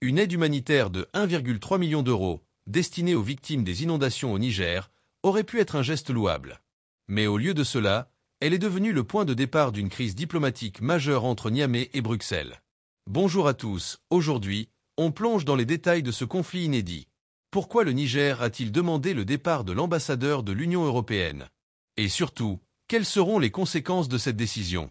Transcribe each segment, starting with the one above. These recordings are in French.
Une aide humanitaire de 1,3 million d'euros, destinée aux victimes des inondations au Niger, aurait pu être un geste louable. Mais au lieu de cela, elle est devenue le point de départ d'une crise diplomatique majeure entre Niamey et Bruxelles. Bonjour à tous, aujourd'hui, on plonge dans les détails de ce conflit inédit. Pourquoi le Niger a-t-il demandé le départ de l'ambassadeur de l'Union européenne? Et surtout, quelles seront les conséquences de cette décision?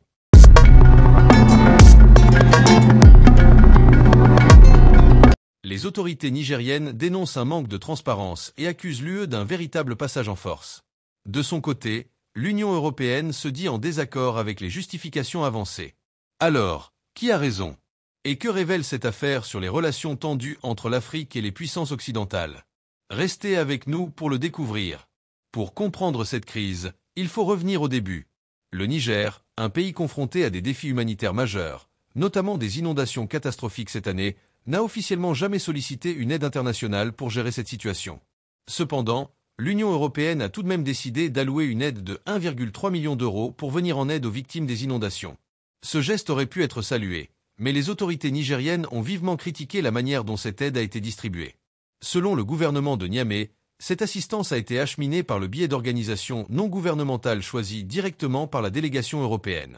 Les autorités nigériennes dénoncent un manque de transparence et accusent l'UE d'un véritable passage en force. De son côté, l'Union européenne se dit en désaccord avec les justifications avancées. Alors, qui a raison? Et que révèle cette affaire sur les relations tendues entre l'Afrique et les puissances occidentales? Restez avec nous pour le découvrir. Pour comprendre cette crise, il faut revenir au début. Le Niger, un pays confronté à des défis humanitaires majeurs, notamment des inondations catastrophiques cette année, n'a officiellement jamais sollicité une aide internationale pour gérer cette situation. Cependant, l'Union européenne a tout de même décidé d'allouer une aide de 1,3 million d'euros pour venir en aide aux victimes des inondations. Ce geste aurait pu être salué, mais les autorités nigériennes ont vivement critiqué la manière dont cette aide a été distribuée. Selon le gouvernement de Niamey, cette assistance a été acheminée par le biais d'organisations non gouvernementales choisies directement par la délégation européenne.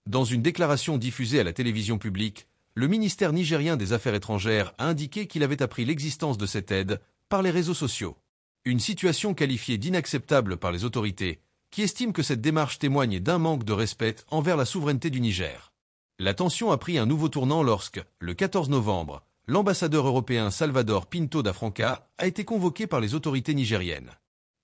Dans une déclaration diffusée à la télévision publique, le ministère nigérien des Affaires étrangères a indiqué qu'il avait appris l'existence de cette aide par les réseaux sociaux. Une situation qualifiée d'inacceptable par les autorités, qui estiment que cette démarche témoigne d'un manque de respect envers la souveraineté du Niger. La tension a pris un nouveau tournant lorsque, le 14 novembre, l'ambassadeur européen Salvador Pinto da Franca a été convoqué par les autorités nigériennes.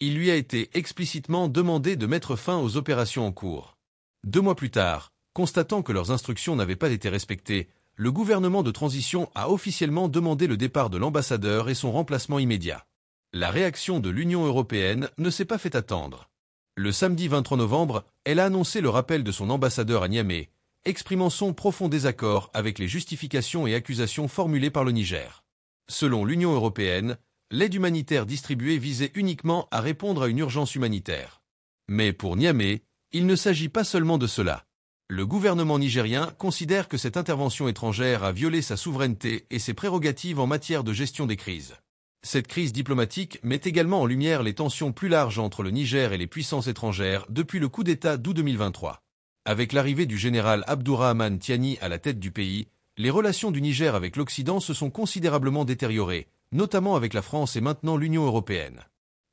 Il lui a été explicitement demandé de mettre fin aux opérations en cours. 2 mois plus tard, constatant que leurs instructions n'avaient pas été respectées, le gouvernement de transition a officiellement demandé le départ de l'ambassadeur et son remplacement immédiat. La réaction de l'Union européenne ne s'est pas fait attendre. Le samedi 23 novembre, elle a annoncé le rappel de son ambassadeur à Niamey, exprimant son profond désaccord avec les justifications et accusations formulées par le Niger. Selon l'Union européenne, l'aide humanitaire distribuée visait uniquement à répondre à une urgence humanitaire. Mais pour Niamey, il ne s'agit pas seulement de cela. Le gouvernement nigérien considère que cette intervention étrangère a violé sa souveraineté et ses prérogatives en matière de gestion des crises. Cette crise diplomatique met également en lumière les tensions plus larges entre le Niger et les puissances étrangères depuis le coup d'État d'août 2023. Avec l'arrivée du général Abdourahmane Tiani à la tête du pays, les relations du Niger avec l'Occident se sont considérablement détériorées, notamment avec la France et maintenant l'Union européenne.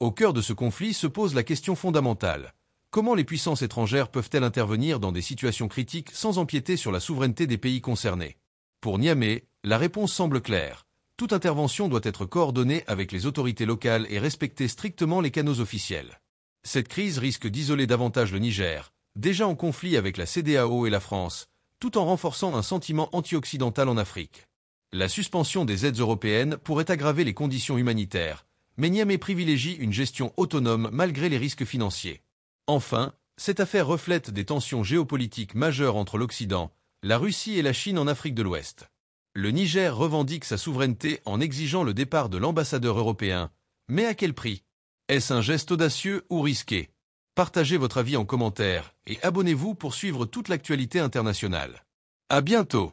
Au cœur de ce conflit se pose la question fondamentale. Comment les puissances étrangères peuvent-elles intervenir dans des situations critiques sans empiéter sur la souveraineté des pays concernés? Pour Niamey, la réponse semble claire. Toute intervention doit être coordonnée avec les autorités locales et respecter strictement les canaux officiels. Cette crise risque d'isoler davantage le Niger, déjà en conflit avec la CEDEAO et la France, tout en renforçant un sentiment anti-occidental en Afrique. La suspension des aides européennes pourrait aggraver les conditions humanitaires, mais Niamey privilégie une gestion autonome malgré les risques financiers. Enfin, cette affaire reflète des tensions géopolitiques majeures entre l'Occident, la Russie et la Chine en Afrique de l'Ouest. Le Niger revendique sa souveraineté en exigeant le départ de l'ambassadeur européen, mais à quel prix? Est-ce un geste audacieux ou risqué? Partagez votre avis en commentaire et abonnez-vous pour suivre toute l'actualité internationale. À bientôt!